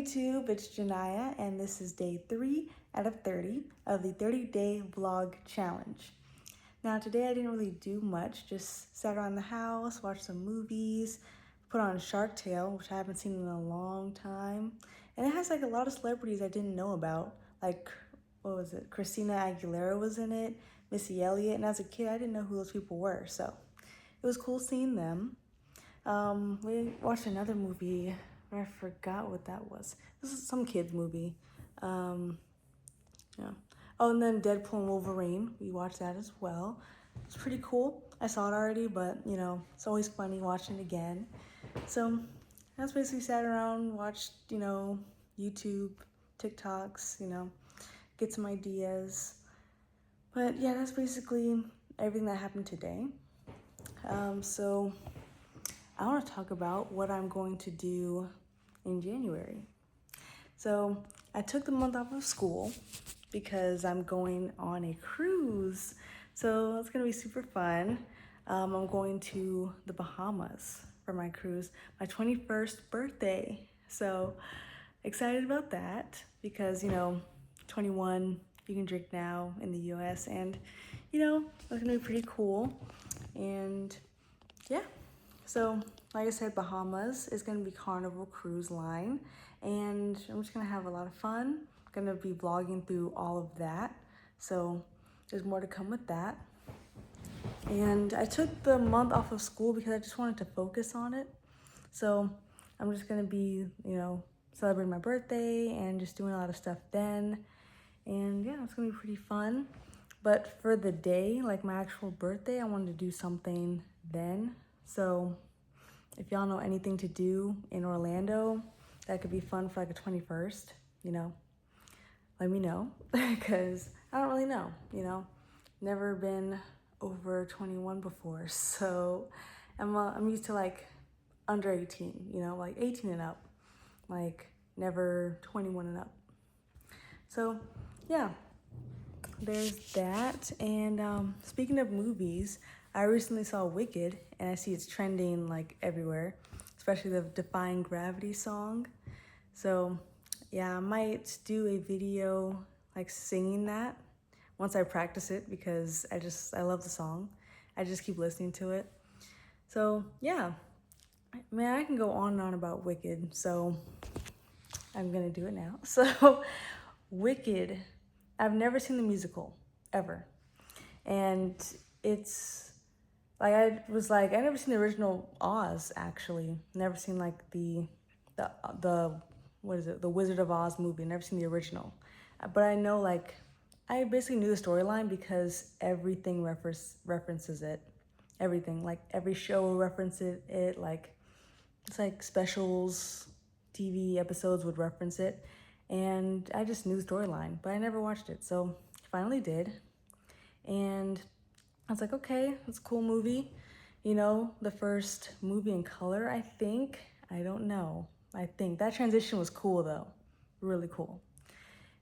YouTube, it's Janaya, and this is day 3 out of 30 of the 30-day vlog challenge. Now today I didn't really do much, just sat around the house, watched some movies, put on Shark Tale, which I haven't seen in a long time. And it has like a lot of celebrities I didn't know about, like, what was it, Christina Aguilera was in it, Missy Elliott, and as a kid I didn't know who those people were, so it was cool seeing them. We watched another movie, I forgot what that was. This is some kid's movie. Yeah. Oh, and then Deadpool and Wolverine, we watched that as well. It's pretty cool. I saw it already, but you know, it's always funny watching it again. So that's basically sat around, watched, YouTube, TikToks, get some ideas. But yeah, that's basically everything that happened today. So I want to talk about what I'm going to do in January. So I took the month off of school because I'm going on a cruise. So it's gonna be super fun. I'm going to the Bahamas for my cruise, my 21st birthday. So excited about that because, 21, you can drink now in the US, and, it's gonna be pretty cool. And yeah, so like I said, Bahamas is gonna be Carnival Cruise Line, and I'm just gonna have a lot of fun. I'm gonna be vlogging through all of that, so there's more to come with that. And I took the month off of school because I just wanted to focus on it. So I'm just gonna be, celebrating my birthday and just doing a lot of stuff then. And yeah, it's gonna be pretty fun. But for the day, like my actual birthday, I wanted to do something then. So if y'all know anything to do in Orlando that could be fun for like a 21st, let me know because I don't really know, never been over 21 before. So I'm used to like under 18, like 18 and up, like never 21 and up. So yeah, there's that. And speaking of movies, I recently saw Wicked, and I see it's trending like everywhere, especially the Defying Gravity song. So yeah, I might do a video like singing that once I practice it because I love the song. I just keep listening to it. So yeah, man, I can go on and on about Wicked, so I'm gonna do it now. So Wicked, I've never seen the musical ever. And it's like I never seen the original Oz, actually. Never seen like the what is it, the Wizard of Oz movie. Never seen the original. But I know, like, I basically knew the storyline because everything references it. Everything, like every show references it, like it's like specials, TV episodes would reference it. And I just knew the storyline, but I never watched it. So finally did. And I was like, okay, it's a cool movie. The first movie in color, I think. I don't know. I think that transition was cool though. Really cool.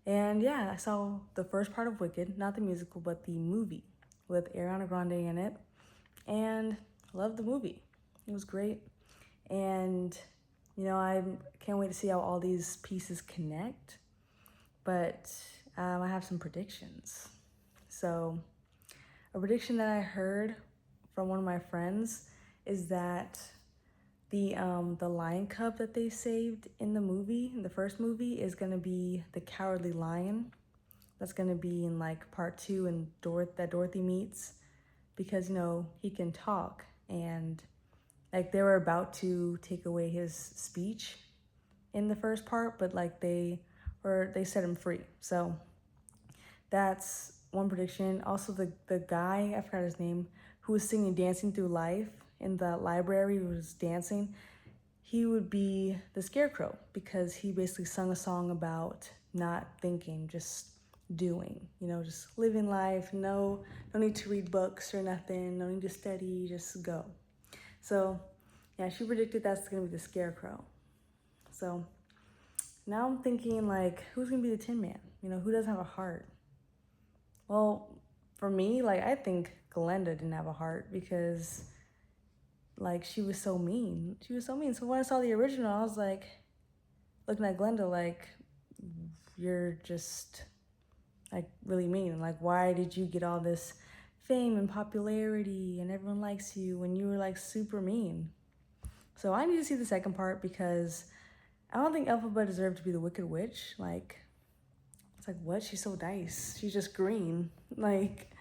And yeah, I saw the first part of Wicked, not the musical, but the movie with Ariana Grande in it. And I loved the movie. It was great. And, I can't wait to see how all these pieces connect. But I have some predictions. So a prediction that I heard from one of my friends is that the lion cub that they saved in the movie, in the first movie, is gonna be the Cowardly Lion. That's gonna be in like part 2 and that Dorothy meets, because he can talk, and like they were about to take away his speech in the first part, but like they set him free. So that's one prediction. Also, the guy, I forgot his name, who was singing Dancing Through Life in the library, who was dancing, he would be the Scarecrow because he basically sung a song about not thinking, just doing, just living life. No need to read books or nothing. No need to study, just go. So yeah, she predicted that's gonna be the Scarecrow. So now I'm thinking, like, who's gonna be the Tin Man? Who doesn't have a heart? Well, for me, like, I think Glenda didn't have a heart because, like, she was so mean. She was so mean. So when I saw the original, I was like, looking at Glenda like, you're just like really mean. Like, why did you get all this fame and popularity and everyone likes you when you were like super mean? So I need to see the second part because I don't think Elphaba deserved to be the Wicked Witch. Like, it's like, what? She's so nice. She's just green. Like,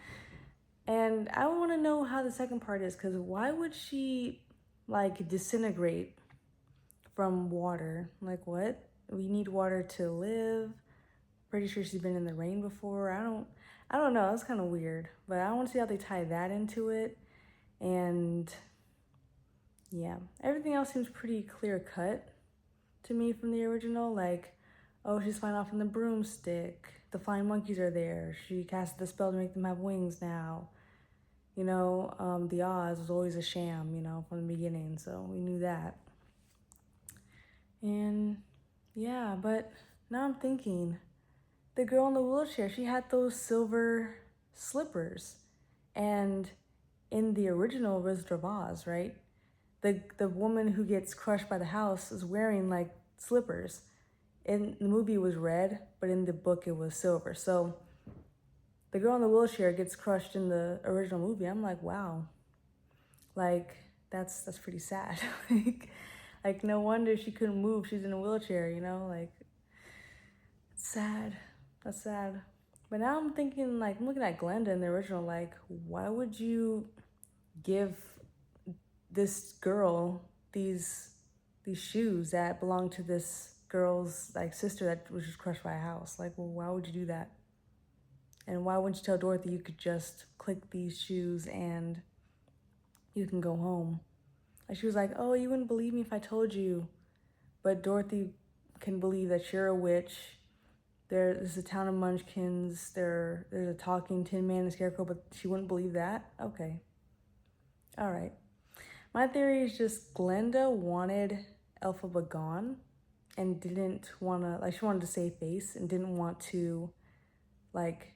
and I want to know how the second part is, because why would she like disintegrate from water? Like, what? We need water to live. Pretty sure she's been in the rain before. I don't know. That's kind of weird, but I want to see how they tie that into it. And yeah, everything else seems pretty clear cut to me from the original. Like, oh, she's flying off in the broomstick. The flying monkeys are there. She casted the spell to make them have wings now. You know, the Oz was always a sham, you know, from the beginning, so we knew that. And yeah, but now I'm thinking, the girl in the wheelchair, she had those silver slippers. And in the original Wizard of Oz, right? The woman who gets crushed by the house is wearing like slippers. In the movie it was red, but in the book it was silver. So the girl in the wheelchair gets crushed in the original movie. I'm like, wow. Like, that's pretty sad. like no wonder she couldn't move. She's in a wheelchair, you know? Like, it's sad. That's sad. But now I'm thinking, like, I'm looking at Glenda in the original, like, why would you give this girl these shoes that belong to this girl's like sister that was just crushed by a house? Like, well, why would you do that? And why wouldn't you tell Dorothy you could just click these shoes and you can go home? Like, she was like, oh, you wouldn't believe me if I told you, but Dorothy can believe that you're a witch. There's a town of Munchkins. There's a talking Tin Man and Scarecrow, but she wouldn't believe that? Okay. All right. My theory is just Glenda wanted Elphaba gone and didn't want to, like, she wanted to save face and didn't want to, like,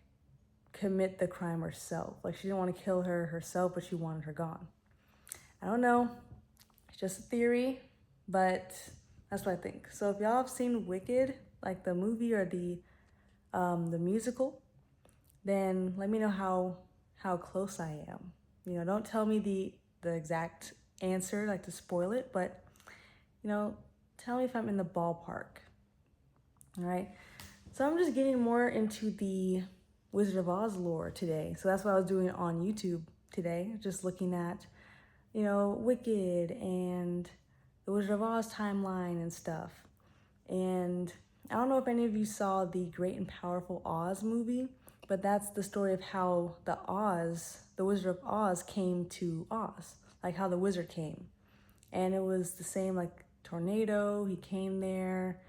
commit the crime herself. Like, she didn't want to kill her herself, but she wanted her gone. I don't know. It's just a theory, but that's what I think. So if y'all have seen Wicked, like the movie or the musical, then let me know how close I am. You know, don't tell me the exact answer, like to spoil it, but you know, tell me if I'm in the ballpark. All right. So I'm just getting more into the Wizard of Oz lore today. So that's what I was doing on YouTube today, just looking at, you know, Wicked and the Wizard of Oz timeline and stuff. And I don't know if any of you saw the Great and Powerful Oz movie, but that's the story of how the Wizard of Oz came to Oz, like how the wizard came. And it was the same, like, tornado, he came there,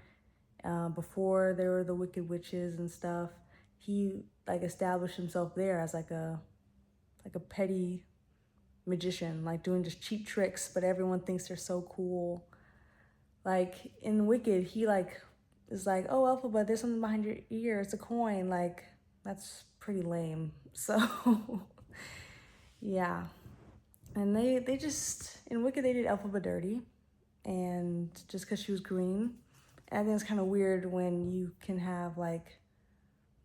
before there were the Wicked Witches and stuff. He, like, established himself there as, like a petty magician, like, doing just cheap tricks, but everyone thinks they're so cool. Like, in Wicked, he, like, is like, oh, Elphaba, there's something behind your ear, it's a coin. Like, that's pretty lame. So, yeah. And they just, in Wicked, they did Elphaba dirty. And just because she was green. And I think it's kind of weird when you can have, like,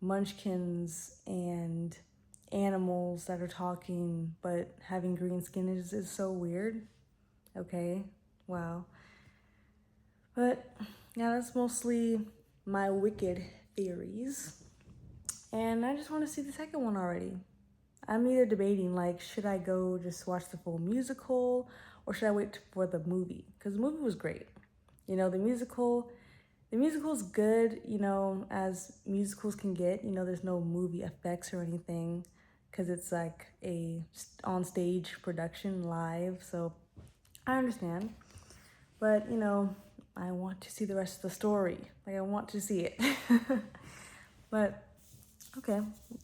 munchkins and animals that are talking, but having green skin is so weird. Okay, wow. But yeah, that's mostly my Wicked theories. And I just want to see the second one already. I'm either debating, like, should I go just watch the full musical or should I wait for the movie? Because the movie was great. You know, the musical's good, you know, as musicals can get. You know, there's no movie effects or anything because it's like a on-stage production live. So I understand. But, you know, I want to see the rest of the story. Like, I want to see it. But, okay,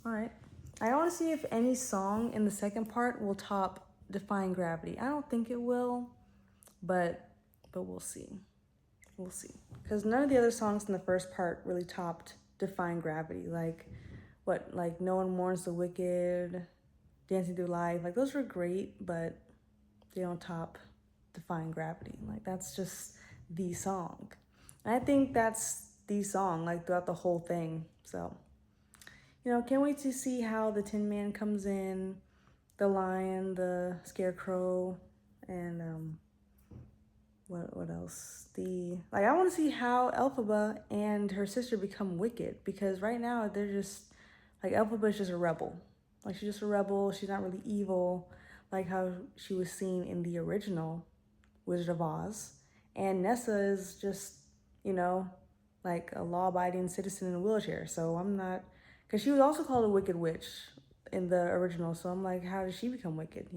all right. I want to see if any song in the second part will top Defying Gravity. I don't think it will, but we'll see. We'll see. Because none of the other songs in the first part really topped Defying Gravity. Like, what, like No One Mourns the Wicked, Dancing Through Life. Like, those were great, but they don't top Defying Gravity. Like, that's just the song. And I think that's the song, like throughout the whole thing. So, can't wait to see how the Tin Man comes in, the lion, the scarecrow, and what else? I want to see how Elphaba and her sister become wicked, because right now they're just like, Elphaba is just a rebel. Like, she's just a rebel. She's not really evil, like how she was seen in the original Wizard of Oz. And Nessa is just, you know, like a law-abiding citizen in a wheelchair. So I'm not, because she was also called a wicked witch in the original. So I'm like, how did she become wicked,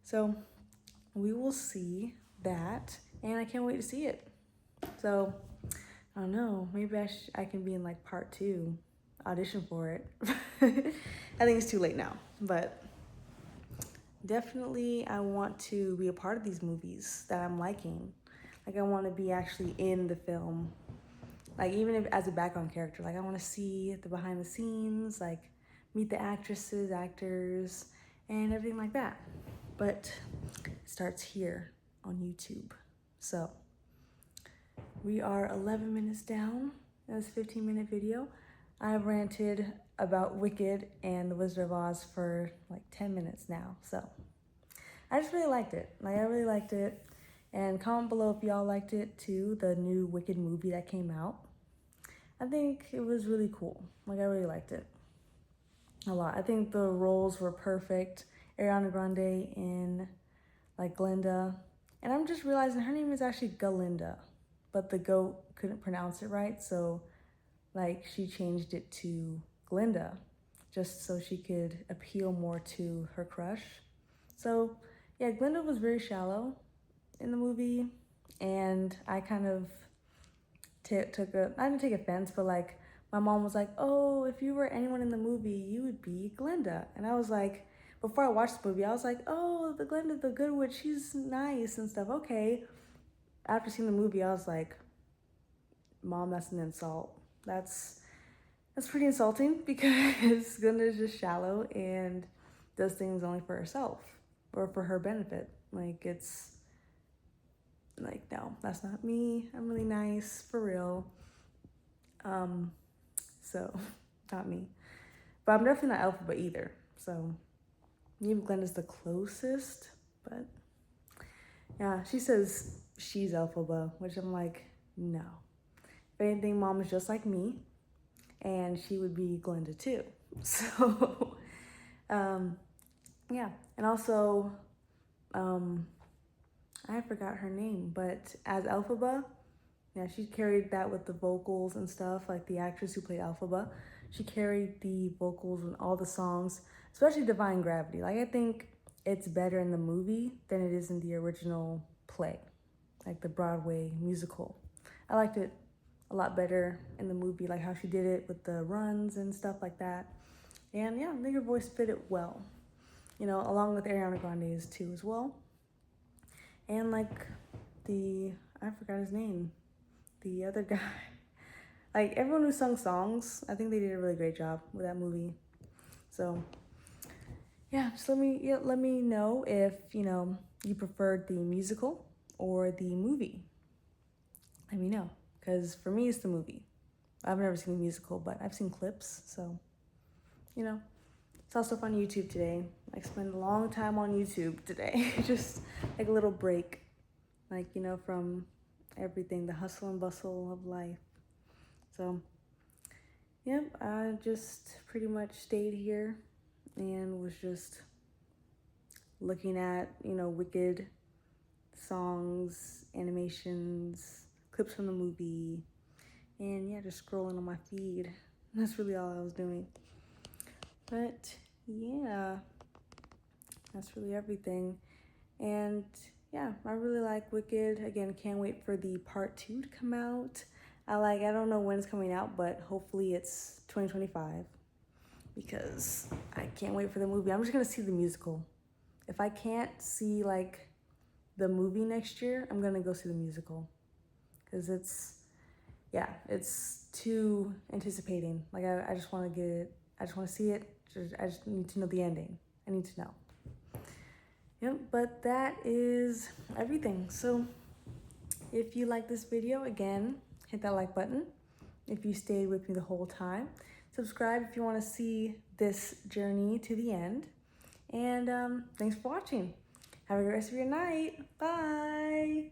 So we will see that, and I can't wait to see it. So I don't know, maybe I can be in like part 2, audition for it. I think it's too late now, but definitely I want to be a part of these movies that I'm liking. Like, I want to be actually in the film, like even if as a background character. Like, I want to see the behind the scenes, like meet the actresses, actors, and everything like that. But it starts here on YouTube. So we are 11 minutes down in this 15-minute video. I've ranted about Wicked and The Wizard of Oz for like 10 minutes now. So I just really liked it. Like, I really liked it. And comment below if y'all liked it too, the new Wicked movie that came out. I think it was really cool. Like, I really liked it a lot. I think the roles were perfect. Ariana Grande in like Glinda. And I'm just realizing her name is actually Galinda, but the goat couldn't pronounce it right. So like, she changed it to Glinda just so she could appeal more to her crush. So yeah, Glinda was very shallow in the movie, and I kind of I didn't take offense, but like, my mom was like, oh, if you were anyone in the movie, you would be Glinda. And I was like, before I watched the movie, I was like, oh, the Glinda, the good witch, she's nice and stuff. Okay. After seeing the movie, I was like, Mom, that's an insult. That's pretty insulting, because Glinda is just shallow and does things only for herself or for her benefit. Like, it's like, no, that's not me. I'm really nice, for real. So not me. But I'm definitely not Elphaba either. So maybe Glenda's the closest, but yeah, she says she's Elphaba, which I'm like, no. If anything, Mom is just like me, and she would be Glinda too. So yeah. And also, I forgot her name, but as Elphaba, yeah, she carried that with the vocals and stuff. Like, the actress who played Elphaba, she carried the vocals in all the songs, especially Divine Gravity. Like, I think it's better in the movie than it is in the original play, like the Broadway musical. I liked it a lot better in the movie, like how she did it with the runs and stuff like that. And yeah, I think her voice fit it well, along with Ariana Grande's too as well. And like I forgot his name, the other guy. Like, everyone who sung songs, I think they did a really great job with that movie. So yeah, just let me know if you preferred the musical or the movie. Let me know, because for me it's the movie. I've never seen the musical, but I've seen clips. So saw stuff on YouTube today. I spent a long time on YouTube today. Just like a little break, like from everything, the hustle and bustle of life. So yep, I just pretty much stayed here and was just looking at Wicked songs, animations, clips from the movie, and yeah, just scrolling on my feed. That's really all I was doing. But yeah, that's really everything. And yeah, I really like Wicked. Again, can't wait for the part 2 to come out. I don't know when it's coming out, but hopefully it's 2025, because I can't wait for the movie. I'm just gonna see the musical. If I can't see like the movie next year, I'm gonna go see the musical, because it's too anticipating. Like, I just want to get it. I just want to see it. I just need to know the ending. I need to know. Yep, but that is everything. So If you like this video, again, hit that like button. If you stayed with me the whole time, subscribe if you want to see this journey to the end. And thanks for watching. Have a great rest of your night. Bye.